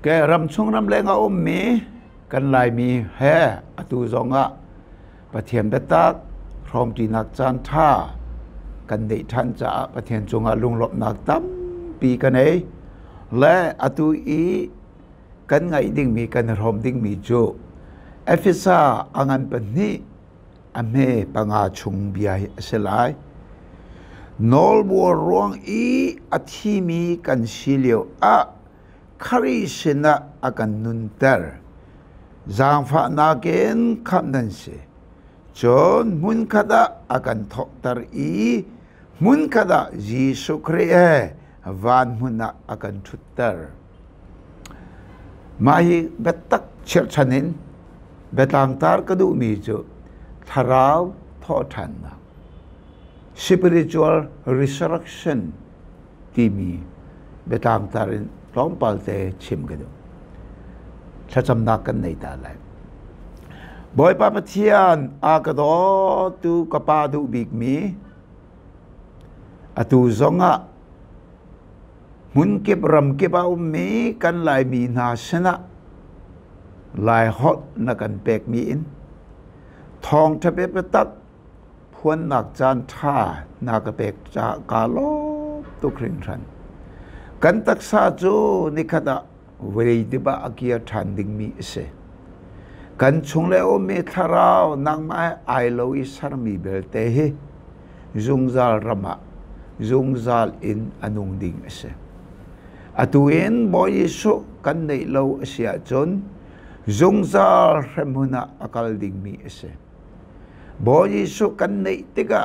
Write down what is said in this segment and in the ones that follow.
แกรำชงรำแรงเอามีกันลายมีแห่อตูจงะประเทียนเบตักพร้อมจีนักจานท่ากันเดทันจะประเทียนจงะลุงหลบนักตั้มปีกันเอและอตูอีกันไงดิ้งมีกันรอมดิ้งมีโจเอฟิซาอังันปนี้อเมปังอาชงเบียเสลายนอลบัวรวงอีอธิมีกันชิเลียวอะคาริชนะอากันนุนเตอร์จางฟ้านาเกนคำนั้นเสจนมุนคดาอากันทอกตร์อีมุนคดายิสุครีเอวันมุนอากันทุตเตอร์มาฮีเบตักเชิดชันินเบตังตาร์กดูมีจูทาราวทอทันนะ spiritual resurrection ที่มีเบตังตารินพร้อมปัลเตชิมกันดูถ้าจำนักกันในตาเลยบ่อยปาปเทียนอากาโดตูกปาดูบิกมีอตูซงะมุนเก็บรำเก็บเอามีกันลายมีนาชนะลายฮอตนักกันเปกมีอินทองทะเบปตักพวนนักจานท่านักเปกจากาลบตุคริงทันกันตักซาจูนิคดาเวรีดิบะอากียทันดิงมีเสกันชงเลโอเมทาราวนังไม้ไอโลอิสารมีเบลเตเฮจุงซาลรามะจุงซาลอินอนุงดิงเสอตุเอ็นบอยสุกันในโลเสียจนจุงซาลเรมุนาอากาลดิงมีเสบอยสุกันในติกะ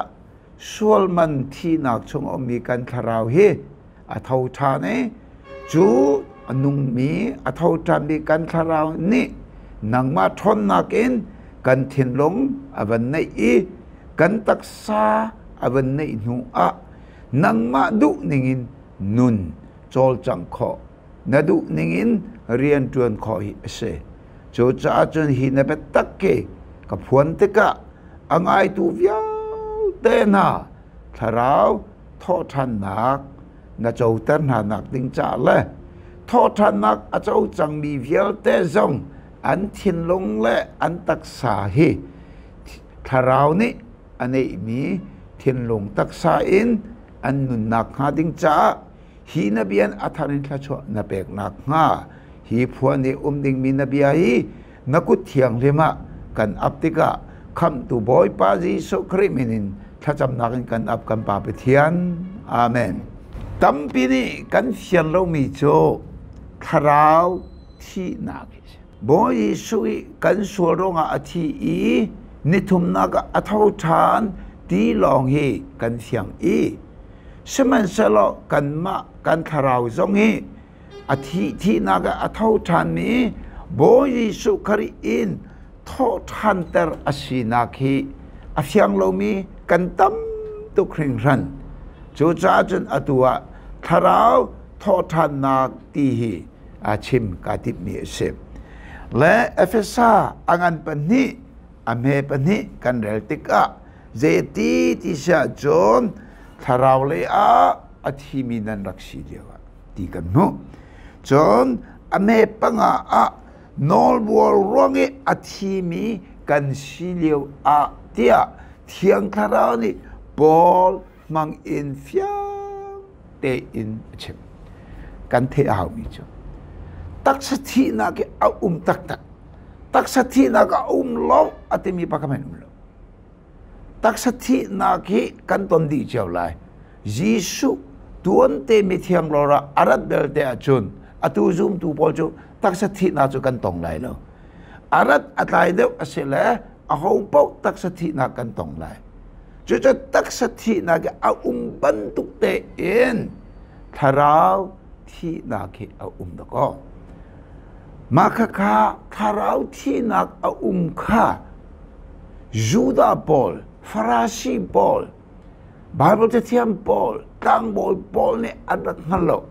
สวลมันที่นักชงอมีกันทาราวเฮอาทาวทานีจูอนุงมีอาทาวทามีกันทาราวนี่นังมาทนนักเองกันทิ้งลงอวันในอีกันตักษาอวันในหนูอะนังมาดุนิงินนุนโจลจังขอนาดุนิงินเรียนจวนขอฮิเสโจจ้าจนหินเปตักเกกับพวนติกะอังไอตูวิาเตนาทาราวทอทันนักนาเจ้าเต้นหานักดิงจ่าเลยทอทันนักอาเจ้าจังมีเวียลเตจงอันทิ้งลงและอันตักษาเฮทาราวนี้อันนี้มีทิ้งลงตักษาอินอันนุนนักหาดิงจ่าฮีนบียนอัฐานิทชวนับเอกนักหาฮีพวนี้ดิงมีนบียฮีนักุเทียงเลมะกันอับติกะคำตูบอยปาจีสุคริมินินถ้าจำนักกันอับกันปาปเทียนอาเมนตั้มปีนี้กันเขียนเรามีโจทาราวที่นักบอยสุยกันสวรงอาทีอีนิทุมนักอัฐาวทานตีลองเฮกันเสียงอีสมันสลอกันมากันทาราวจงเฮอาทิที่นักอัฐาวทานนี้บอยสุคริอินทอทันเตอร์อาศินักเฮอาเสียงเรามีกันตั้มตุคริงรันจูจ้าจนอตัวทาราวทอทันนักตีเฮอาชิมกาติมีเสพและเอฟเอสาอังันปนีอเมปนีกันเรลติกะเจตีติชาจนทาราวเลอาอธิมีนันรักชีเดียวตีกันโนจนอเมปังอา nol buol rongi athimi kan silio a tia thiang tharani bol mang in fiang te in chem kan the au mi cho tak sathi na ke a tak tak sathi na ka lo atimi pakamen lo tak sathi na ke kan ton di chau lai jisu tuan te mi thiang lora arat bel te achun atu zoom tu pol chu tak sathi na chu kan tong lai lo arat atlai deu asele a hong pok tak sathi na kan tong lai chu chu tak sathi na ke a ban tuk te in tharau thi na ke a da ko makaka tharau thi na a kha juda pol farasi pol bible te thiam pol tang boy pol ne adak ngalo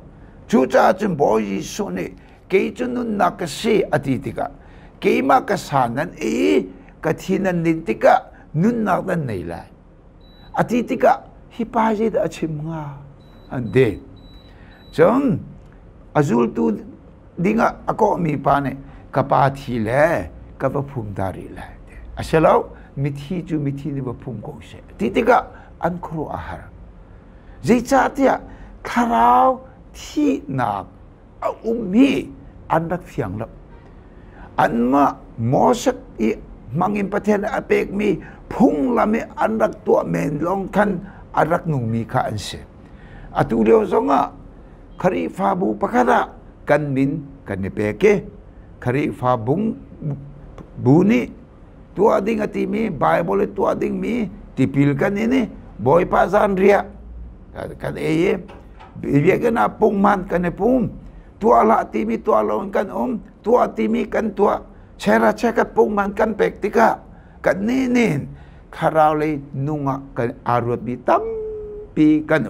chu cha chun boy so ne ke chun nun nakase atitika ke ma ka sanan e ka thinan nintika nun nak dan nei lai atitika hipaji da chim nga ande chong azul tu ดิ้งอะก็มีปาเนี่ยกับปาทีแลกับพุ่มดารีแลอาเชลาวมิทีจูมิทีนี่ว่าพุ่มกงเสที่ติกะอันครูอาหารใจจัดเนี่ยทาราวที่นักมีอันรักเสียงละอันมาโมสอีมังอินประเทศอเปกมีพุ่งละมีอันรักตัวเมนลองคันอันรักนุ่งมีข้าอันเสอตุเดียวสงะคาริฟาบูปะคาระกันมินกันเนเปเกคาริฟาบุงบูนี่ตัวดิ่งอติมีไบเบิลตัวดิ่งมีติพิลกันนี่บอยปาซันเรียกันเอเยเบียกันอาปุงมันกันเนปุงตัวละติมีตัวลงกันตัวติมีกันตัวเชราเชกันปุงมันกันเปกติกะกันนี่คาราวเลยนุ่งกันอารวดมีตั้มปีกัน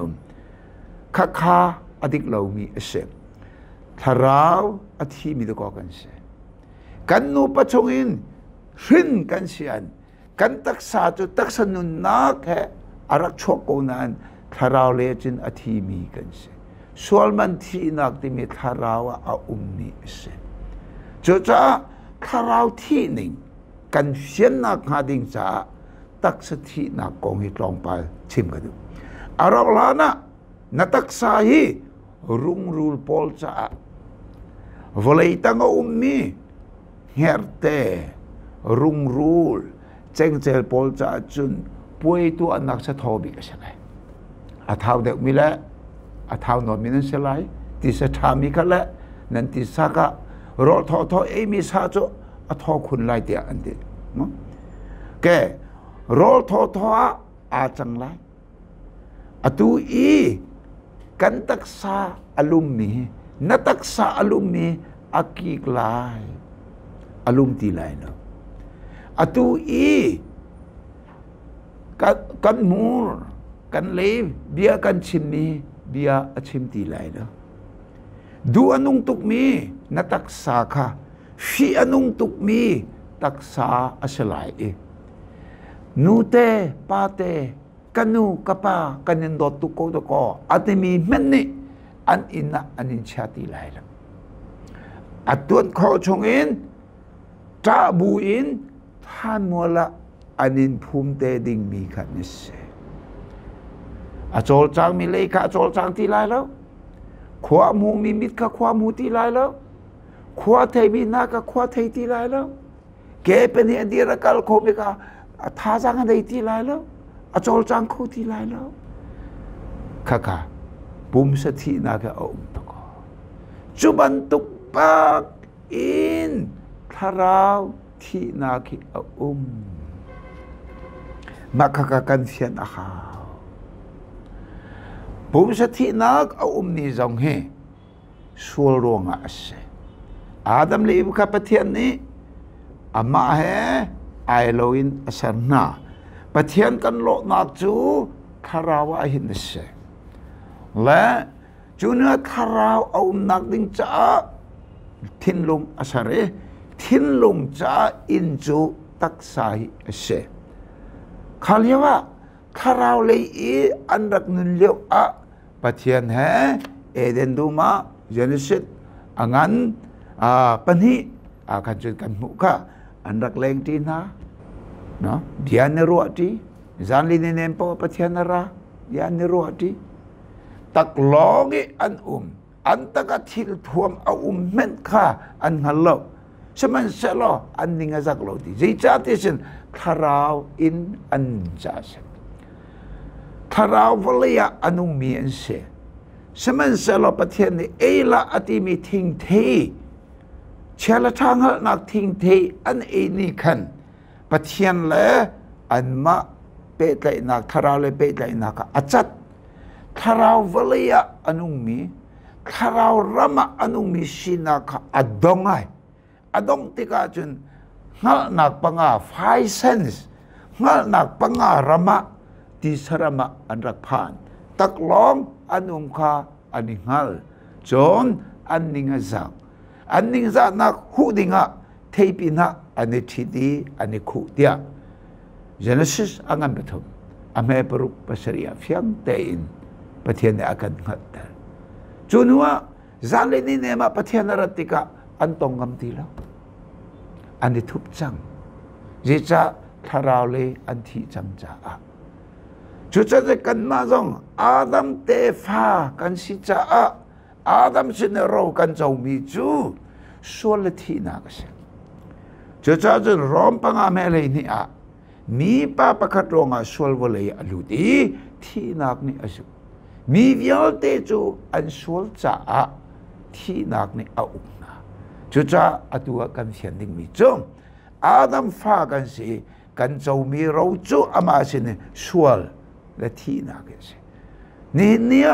ข้าอดิกเรามีเสพทาราวอธิมีตะกอกันเสกันนูปะชงอินหินกันเสียนกันตักษาจุตักษนุนนักแค่อารักชกโกนันทาราวเลจินอธิมีกันเสส่วนมันที่นักที่มีทาราวมีเสจ้าทาราวที่หนึ่งกันเสียนนักหาดิ่งจ้าตักษที่นักกองหิตลองไปชิมกันดูอารักลานะนัตักษาฮีรุงรูลพอลจ้าวลัยตั้งมีเฮร์เตรุงรูลเจงเจลพอลจ้าจุนป่วยตัวนักสะทอบิกเสไลอาท้าวเด็กมีละอาท้าวนอนมีนั่นเสไลที่สะทามีกันละนั่นที่สักรอทอมีสาจุอาท้าวคุณไล่เดียอันเดียมั้งแกรอทออาจังไลอตูอีกันตักษาอารมณ์มีนัตักษาอารมณ์มีอากีกลายอารมณ์ที่ไรเนาะอตูอีกันมูรกันเลวเบียกันชิมมีเบียชิมที่ไรเนาะดูอนุงตุกมีนัตักษาค่ะฟีอนุงตุกมีตักษาอัศไลนูเตปาเตกันนูกับปากันนินดอตุโกตุโกอัตมีมันนี่อันอินะอันอินชาติไลละอัตวนขอชงอินตาบูอินท่านมัวละอันอินภูมิเตดิงมีขันนิสอโจลจางมีเลขาอโจลจางที่ไลแล้วขวามูมีมิตรกับขวามูที่ไลแล้วขวาเทมีนากับขวาเทที่ไลแล้วเก็เป็นเดียร์กัลโคมิกาท่าจางอะไรที่ไลแล้วอโจลจังคู่ที่ไรแล้วค่ะปุ่มสถินาแกตกจุบันตุกปากอินทาราวที่นาคิมาค่ะกันเสียนอาหาปุ่มสถินานี่จงเฮสวลรวงอาเสอาดัมเลวกับเทียนนี้อามาเฮไอโลอินอสรนาปะเทียนกันโลนักจูคาราวะหินเสและจูเนื้อคาราวนักดิ้งจ้าทินลุงอาศัยทินลุงจ้าอินจูตักษาเสขลียวะคาราวเลยอันรักนุนเลี้ยวปะเทียนแห่เอเดนดูมาเจนิสิตอันปัญหิกันจุดกันมุกะอันรักเลงทีนะno dia neruati zanli ne nempo pathianara dia neruati tak longi an antaka thil thuam men kha an hallo seman selo an ninga zak lo ti jei chatesin tharau in an jasa tharau volia anung mi an se seman selo pathian ni ela ati mi thing the chela thang nak thing the an e ni khanปะเทียนเลยอันมาเปิดเลยนักทาราวเลยเปิดเลยนักอาจัดทาราววลียอนุมีทาราวรำอนุมีสินักอดงไงอดงติกาจุนงัลนักปังอาไฟเซนส์งัลนักปังอารำที่สรมอันรักผ่านตักล้อมอนุมคาอันนิงัลจนอันนิงจักอันนิงจักนักหูดิงะเทปินะอันนี้ที่ดีอันนี้คู่เดีย Genesis อังเบทุมอเมปรุกภาษาเฟียงเตอินประเทศนี้อาการขัดจุนว่า จานเลยนี่เนี่ยมาประเทศนรติกะอันตรงกำตีแล้วอันนี้ทุบจังจิจะทาราวเลยอันที่จังจ้าจุดจะกันมาจงอาดัมเตฟ้ากันสิจ้าอาดัมสินเรากันเจ้ามีจูส่วนละที่นักเสียจุดจะร้อมปังอาเมเลยนี่มีป้าประคัดรองส่วนวันเลยอลุดีที่นักนี่อามีวิญญาณเตจูอันส่วนจ้าที่นักนี่อุกนาจุดจะตัวกันเสียงดิ่งมีจงอาดัมฟ้ากันสิกันเจ้ามีเราจูอามาสินส่วนและที่นักสินี่เนี่ย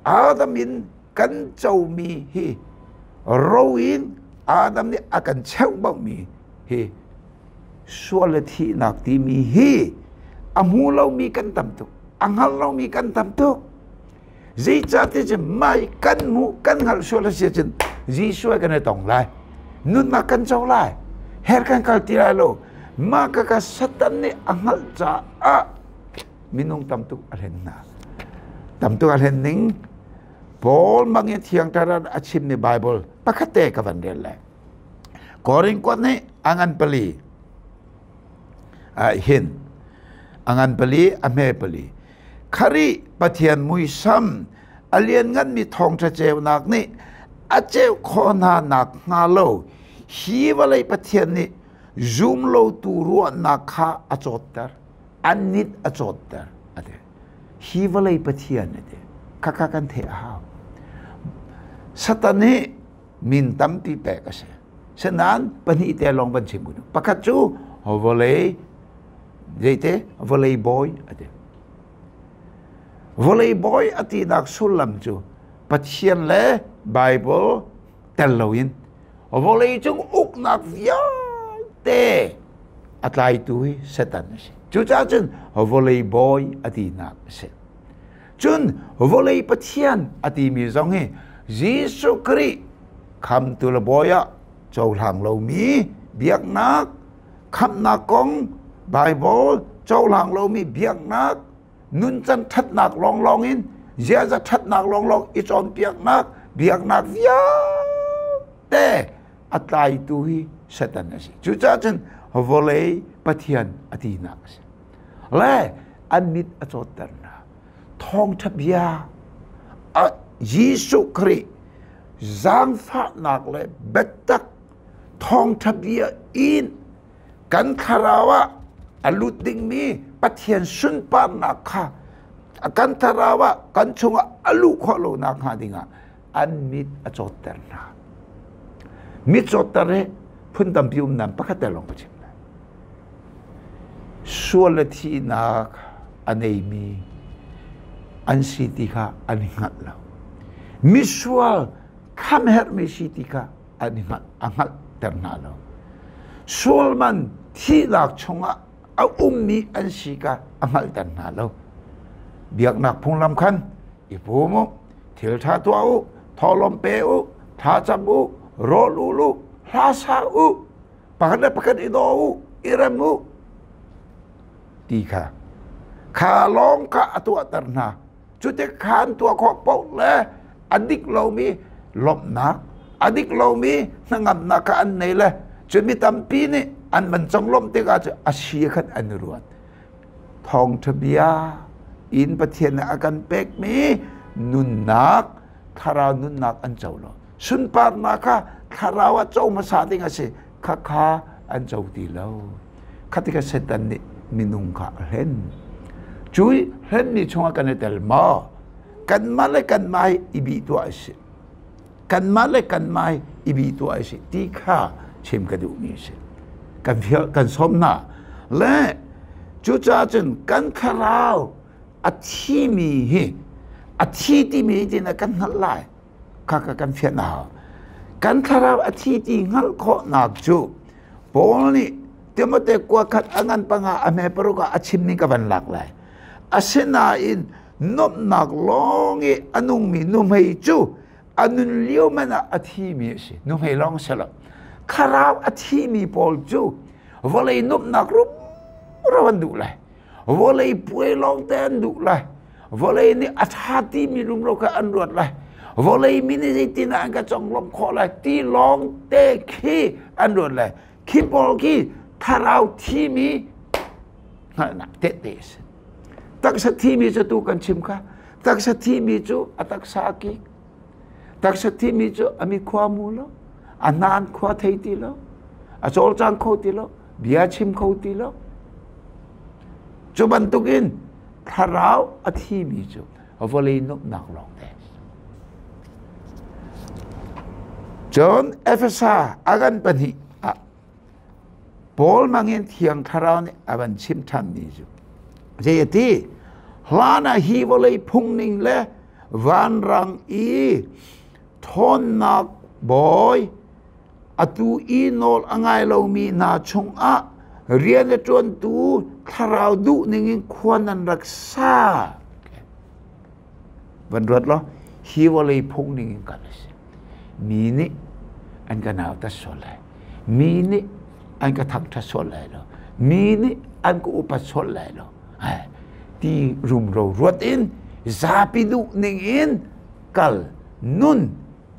อาดัมอินกันเจ้ามีฮีเราอินอาดัมนี่อากันเช่าบ่มีฮีส่วนละที่นักที่มีฮีอามูเรามีกันทำตุกอังฮัลเรามีกันทำตุกจีจัดที่จะไม่กันมูกันฮัลส่วนละเสียจนจีช่วยกันในตรงไรนุ่นนักกันเจ้าไรเฮร์กันกัลติไรโลมากกะสัตย์นี่อังฮัลจ้ามินุงทำตุกอะไรนะทำตุกอะไรนิ่งพอลมังเงียงตระอาชิมในไบเบิลปักเตะกันเดียร์เลยกอริงกวนนี่อังันปลีหินอังันปลีอเมปลีคารีปะเทียนมุยซัมอเลียนงันมีทองเจวนักนี่อาเจวคอนานักงาโลฮีวเลยปะเทียนนี่ซูมโลตูรัวนักข้าอจดเตอร์อันนิดอจดเตอร์อะไรฮีวเลยปะเทียนนี่ข้ากันเทอาสัตย์นี้มินตั้มปีแปกเสียฉะนั้นปัญหาเตลองบัญชีบุญปักจูวอลเลย์เจเตวอลเลย์บอยอะไรวอลเลย์บอยอตินักสุลัมจูปัจเจียนเล่ไบเบิลเตลโลยินวอลเลย์จงอุกนักวิญเตอะไรตัวเสตันสิจูจ้าจนวอลเลย์บอยอตินักเสจนวอลเลย์ปัจเจียนอติมีจงเฮยิสุคริคำตุลบอยะเจ้าหลังเรามีเบียกนักคำนักกงไบเบิลเจ้าหลังเรามีเบียกนักนุนจันทัดนักลองอินเจ้าจะทัดนักลองอีจอนเบียกนักวิญเตอะไรตัวฮีเสตันสิจุดจ้าจันวอลเลย์ปัจเจียนอตินักสิและอันนิดอจดตระทองทับยายิสุคริจางฟ้านักเลยเบ็ดตักทองทับยาอินกันคาราวะอลุดิงมีปะเทียนสุนปานักค่ะกันคาราวะกันชงอลุขโลนักหาดิงะอันมิดอจดเตอร์นามิดจดเตอร์พุ่นตัมพิวนันปะคัตเตลงไปชิมนะส่วนที่นักอันเอมีอันสิติกาอันหิงัดเรามิสวาลคำเฮร์มิสิติกาอันหิงัดอังหัดเตอร์นาเราส่วนมันที่นักชงอามีอันสิกาอังหัดเตอร์นาเราเบียกนักพงลำคันอีปูมุเที่ยวท่าตัวทอลมเปอุท่าจับโรลูลาซาปากกันอิโดอิรมุตีค่ะขาลองกะตัวเตอร์นาจุดที่ขานตัวขอบปกเลยอดีตเรามีลมนักอดีตเรามีนั่งนักอันไหนเลยจนมีตั้มปีนี่อันมันจงลมที่ก็จะอาชีพขันอันรวดทองทบียอินประเทศอาการเป็กมีนุนนักคารานุนนักอันเจ้าเราสุนปาร์นักคาราว่าเจ้ามาสาดิงอาศัยข้าอันเจ้าตีเราข้าที่ก็เสด็จนี่มินุงข้าเห็นจุยเห็นนี่ชงกันเตลมากันมาเลยกันไม่อีบีตัวไอ้สิกันมาเลยกันไม่อีบีตัวไอ้สิที่ข้าเชื่อมกระดูกมีสิกันเพียกันสมนาและจุจ้าจนกันคาราวอาชีมีอาชีที่มีที่นักกันนั่นแหละข้ากันเพียนากันคาราวอาชีที่งั้นขอนักจูปอนี่เดี๋ยวมาเตะกว่าขัดอังันปังอาเมปรุกอาชิมนี่ก็เป็นหลักเลยอาเซนาอินนบนักลองอันุมีนุ่มให้จูอันุเลี้ยวมันอาทีมีสินุ่มให้ลองเสละคาราวอาทีมีพอลจูวอลเลยนบนักรุระวันดูเลยวอลเลยป่วยลองแทนดูเลยวอลเลยนี่อาชาติมีรุมโรคอันรวดเลยว วอลเลยมินิจิน่าก็จงลมขอเลยที่ลองเตะขี้อันรวนเลยขี้บอลขี้ถ้าเราที่มีน่ะเตะตักสักที่มีจะตูกันชิมค่ะตักสักที่มีจูตักสากิตักสักที่มีจูมีความมูลอันนั้นความเท่ดีแล้วโจลจังเขาดีแล้วเบียชิมเขาดีแล้วจูบันตุกินถ้าเราที่มีจูวอลเลยนุกนักลองเตะจนเอฟเอสาอากันปนิบอลมังเงินเทียงทาราวนี่อาวันชิมทันนี่จูเจียที่ลานาฮีวเลยพุ่งนิ่งเล่วันรังอีทอนนักบอยอตูอีโนลอังไงเรามีนาชงอะเรียนจนตูทาราวดูนิ่งควรนันรักษาวันรถล้อฮีวเลยพุ่งนิ่งกันเลยมีนี่อันก็น่าตัดสลายมีนี่อันก็ทำทัดสลายแล้วมีนี่อันก็อุปสลายแล้วที่รุมเรารวดอินซาปิดุนิ่งอินกัลนุน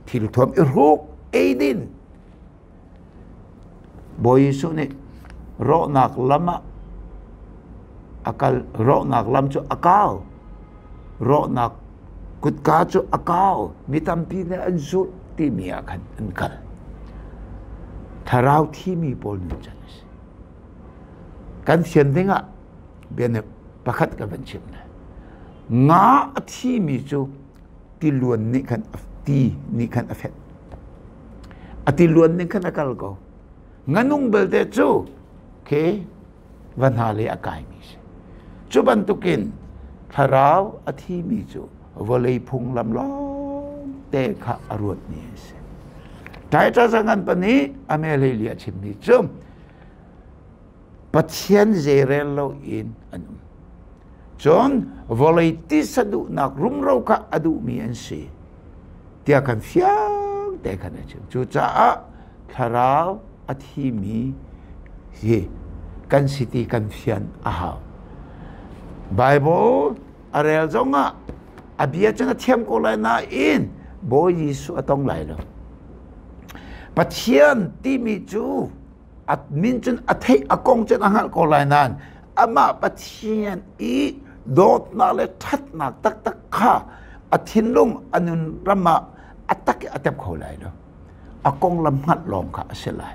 ที่ทวมอิรุกเอดินบอยสุนี่รอนักลำอากัลรอนักลำจุอาก้าวรอนักกุดกาจุอาก้าวมีตามปีนอันสุดที่มีอาการอันกัลถ้าเราที่มีบอลนึงจังสิการเสียนดิ้งอ่ะเบียนประคัดกับเป็นชิมนะงาที่มีจูที่ล้วนนี่กันที่นี่กันเอฟเฟกที่ล้วนนี่กันอาการก็งั้นนุ่งเบลเดจูเควันหาเลยอากาศมีสิจูบันตุกินถ้าเราที่มีจูวอลเลยพุงลำล้อเตะขาอรวดนี่สิแต่ถ้าสังกันปนี้อเมริกาชิมนี่จูปัจจัยเจริญเราอินอันจนวอลเลยที่สะดุนักรุ่มเราข้าอดุมีอันสิเดียกันเฟียงเตะกันจูจูจ้าถ้าเราที่มีกันสิที่กันเฟียนไบเบิลอะไรจงอ่ะอภิญญาเทียมก็เลยน่าอินบอยยิสุต้องไหลแล้วปัจจัยที่มีจูมินจุนเทอากงจุนอ่างก็เลยนั่นมาปัจจัยอีโดดนาเลทัดนักตักข้าทินลงอันนั้นรำมาตักเต็มเขาเลยแล้วอากงลำหัดลองข้าเสียเลย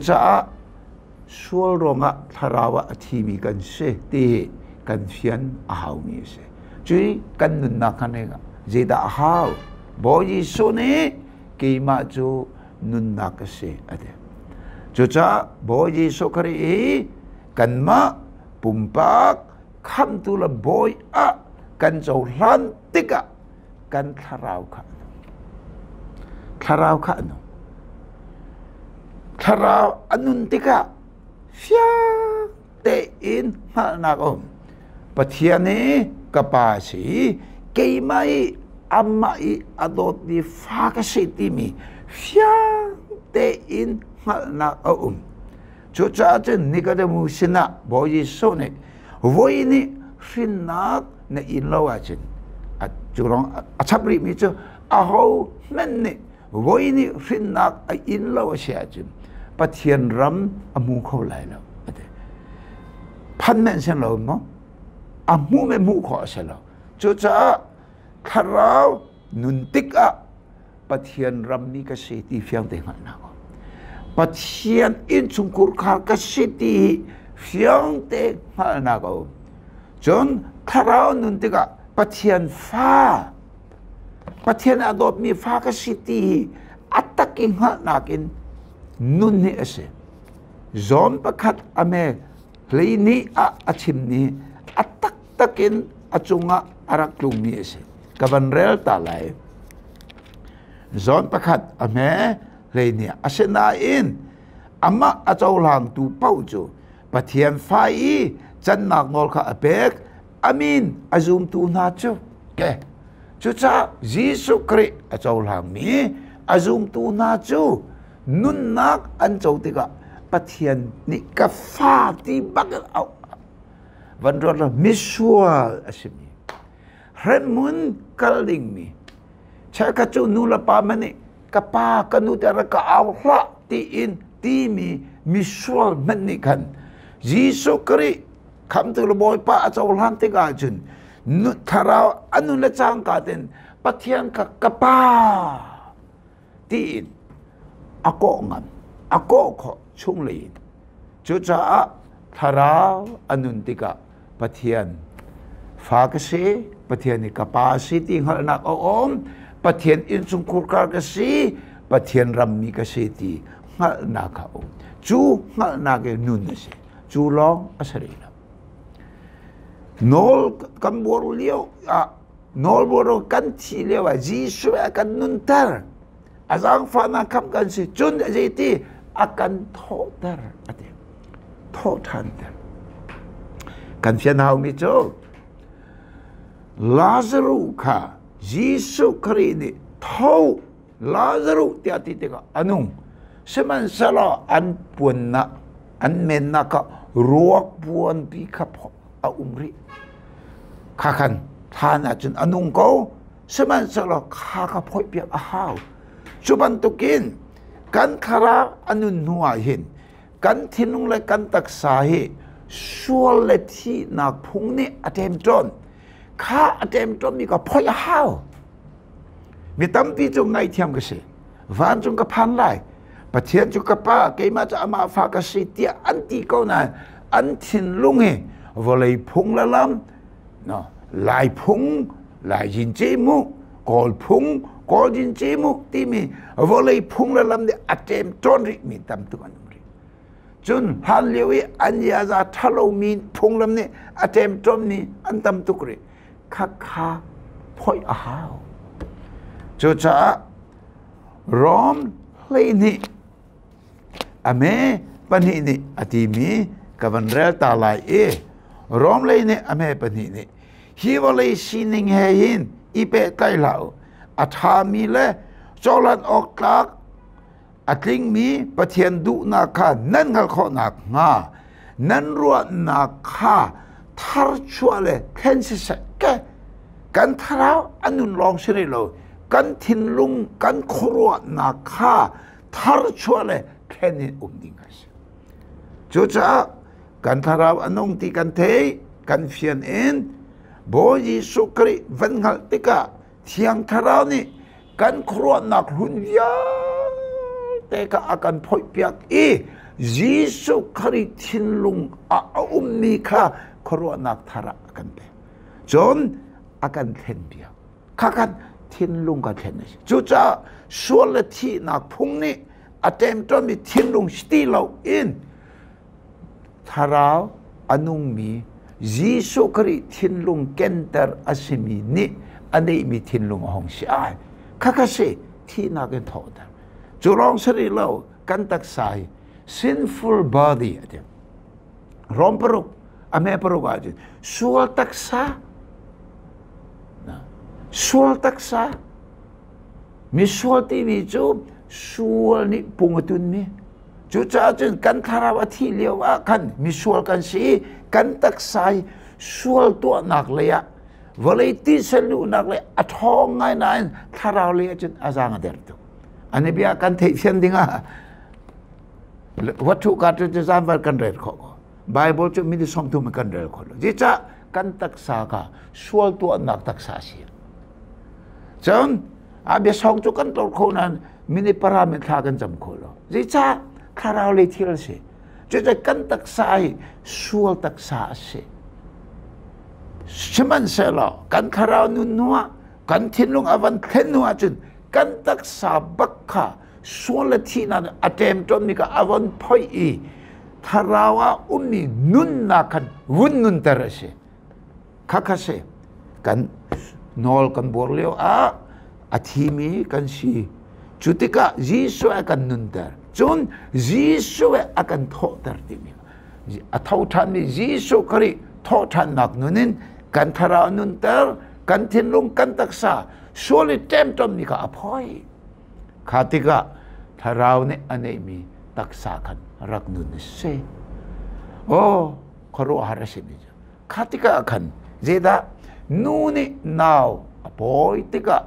จะช่วยรองะทาราวะที่มีกันเสตีกันเฟียนหาวมีเสจุยกันนุนนักขันเองเจดาหาวบอยสุนีกีมาจูนุนนักเสอเดจะบอยสุครีกันมาปุ่มปักคำตุลบอยกันเจ้าลันติกะกันทาราวขันทาราวขันถ้าเราอนุนติกะเฟียเตอินมานักปัจจัยนี้กับภาษีเกี่ยไม่อามาอีอดอดีฟากสิติมีเฟียเตอินมานักจุดจ้าจึงนิกาเดมุสินะบอยสุนีวันนี้ฟินนักในอินโลอาจินจุลองชับริมิจูอาหูแม่นี่วันนี้ฟินนักอินโลอาเชียจินปัจจัยรำอามูเขาไหลแล้วพันแม่เสร็จแล้วมั้งอามูไม่มูเขาเสร็จแล้วจุดจ้าถ้าเรานุนติกะปัจจัยรำนี่ก็เสียที่เฟียงเด้งนะปัจจัยอินสุกุรขาก็เสียที่เฟียงเด้งนะจนถ้าเรานุนติกะปัจจัยฟ้าปัจจัยอดอบมีฟ้าก็เสียที่อัตตะกินนะกินนุนนี่เสียจอมประคัดอเมลีนี่อาชิมนี่อัตตะกินอาจุงอารักลุงนี่เสียกับวันเรลตาไลจอมประคัดอเมลีนี่อาเซนาอินอามาอาเจ้าหลังตูเป้าจูปะเทียนไฟจันนักงอลข้าเบกอามินอาจุมตูนาจูแกจุจ้ายิสุคริอาเจ้าหลังมีอาจุมตูนาจูนุนนักอันเจ้าติกะปะเทียนนี่กาฟาที่บักเอาวันรอดมิชัวอาชิมีเรมุนกัลลิงมี cha ka chu nu la pa mani ka pa ka nu ta ra ka aw hla ti in ti mi sual mani kan Jisu Kri kham tu lo boy pa chaw lam te ga chun nu thara anu la chang ka ten pathian ka pa ti in ako ngam ako kho chung le chu cha thara anun ti ka pathian fa ka se pathian ni capacity hal nak om pathian in chung kur ka ka si pathian ram mi ka se ti hal na ka om chu hal na ke nun se chu long asari la nol kan bor leo nol bor kan thi leo Jisu akan nun tar azang fa na kam kan si chun je ti akan tho tar ate tho than tar kan fian hau mi cho Lazarus ka Jisu Kri ni thau Lazarus ti ati te ka anung seman sala an puan na an men na ka ruak puan pi ka pho a umri khakan thana chun anung ko seman sala kha ka phoi pi a hau chuban tukin kan khara anun nuwa hin kan thinung le kan taksa hi sual le thi nak phung ni atem ton kha atem ton mi ka phoi a hau mi tam pi chu ngai thiam ka se van chung ka phan lai pathian chu ka pa ke ma cha ma fa ka si tia an ti ko na an thin lung he volei phung la lam no lai phung lai jin che mu kol phung kol jin che mu ti mi volei phung la lam de atem ton ri mi tam tu an ri chun han lewi an ya za thalo mi phung lam ne atem ton ni an tam tu ri kha kha phoi a hao cho cha rom le ni ame pani ni ati mi kavan rel ta lai e rom le ni ame pani ni hi volei sining he hin ipe tai lau atha mi le cholan ok tak atling mi pathian du na kha nan ngal kho nak nga nan ruwa na kha thar chua le khen si sa ke kan tharau anun long sri lo kan thin lung kan khruwa na kha thar chua le khen ni ding as chu cha kan tharau anong ti kan thei kan fian en bo Jisu Kri van ngal tika thiang tharau ni kan khruwa nak hun ya te ka akan phoi piak e Jisu Kri thin lung a mi kha khruwa nak thara kan pe chon akan then piak khakan thin lung ka then chu cha sual le thi nak phung ni atem ton mi thin lung sti lo in tharau anung mi Jisu Kri thin lung kenter asimi ni anei mi thin lung hong si ai khakase thi na ken tho da chu long sri lo kan tak sai sinful body atem rom pro ame pro ga ji sual taksa sual taksa mi sual ti mi chu sual ni pungatun mi chu cha chen kan tharawa thi lewa kan mi sual kan si kan taksai sual to nak le ya volei ti selu nak le athong ngai nai tharau le chen azang der tu ani bia kan thei chen dinga wathu ka tu zan var kan rer kho bible chu mi di som tu ma kan rer kho ji cha kan taksa ka sual to nak taksa si chon abia song chu kan tor kho nan mini paramet tha kan jam kho lo ji cha tharau le thil se chu cha kan taksa hi sual taksa se siman se lo kan tharau nu nuwa kan thin lung avan then nuwa chun kan taksa bakha sual thi na atem ton mi ka avan phoi i tharawa ummi nun na kan wun nun tarase khakase kan nol kan bor leo a athimi kan si chutika Jisu akan nun tar chun Jisu akan tho tar ti mi athau than mi Jisu Kri tho than nak nunin kan thara nun tar kan thin lung kan taksa sual tem tom mi ka aphoi khatika tharau ne ane mi taksa kan rak nun se o khoro harase mi khatika kan zeda nu ni now apoi tika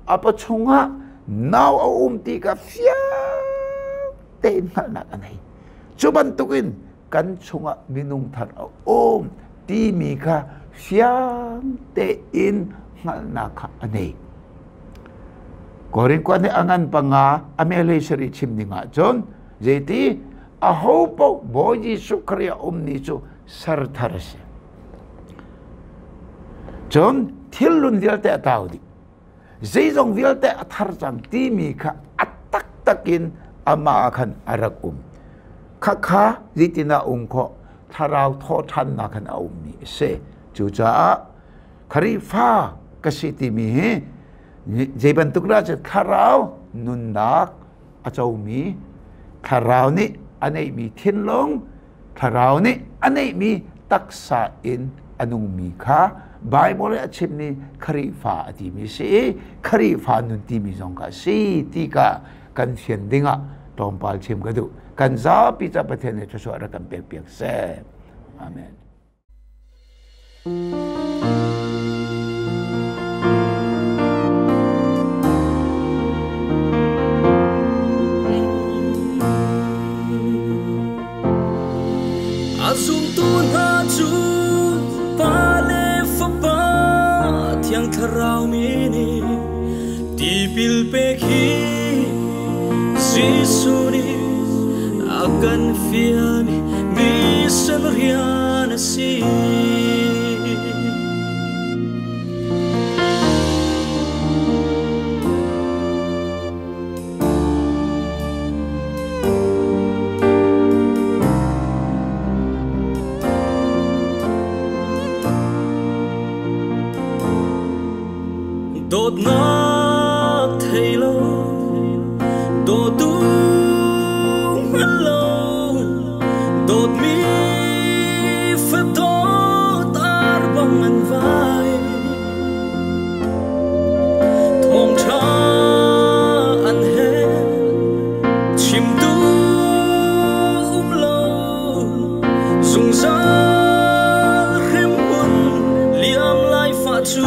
apa chunga now ti ka fia ten ngal na anei chuban tukin kan chunga minung thar ti mi ka fiang te in ngal na kha anei korin ko ne angan panga amele seri chimni nga jon jeti a hopo boji sukriya ni chu sar tharase jon thilun dialte ataudi zeizong dialte athar chang ti mi kha atak takin ama khan arak kha zitina kho tharau tho than na khan ni se chucha kharifa kasiti mi jeban tukra che kharau nunnak achau mi kharau ni anei mi thinlong kharau ni anei mi taksa in anung mi kha Bible achim ni kharifa ati mi si kharifa nun ti mi zong ka si ti ka kan fian dinga tompal chim ka du kan za pi cha pathen ne chu ara kan pek pek se amen azum tu na chu pale fa pa thiang tharau mi ni ti pil pe khi Jisuni akan fiani mi senriana si đột ngột thấy lâu đột tung mất lâu đột mi phật thốt tar bằng ngân vai thong cha ăn hết chim tu lâu dùng ra khém buồn liam lại phá chu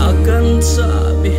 Akan sabi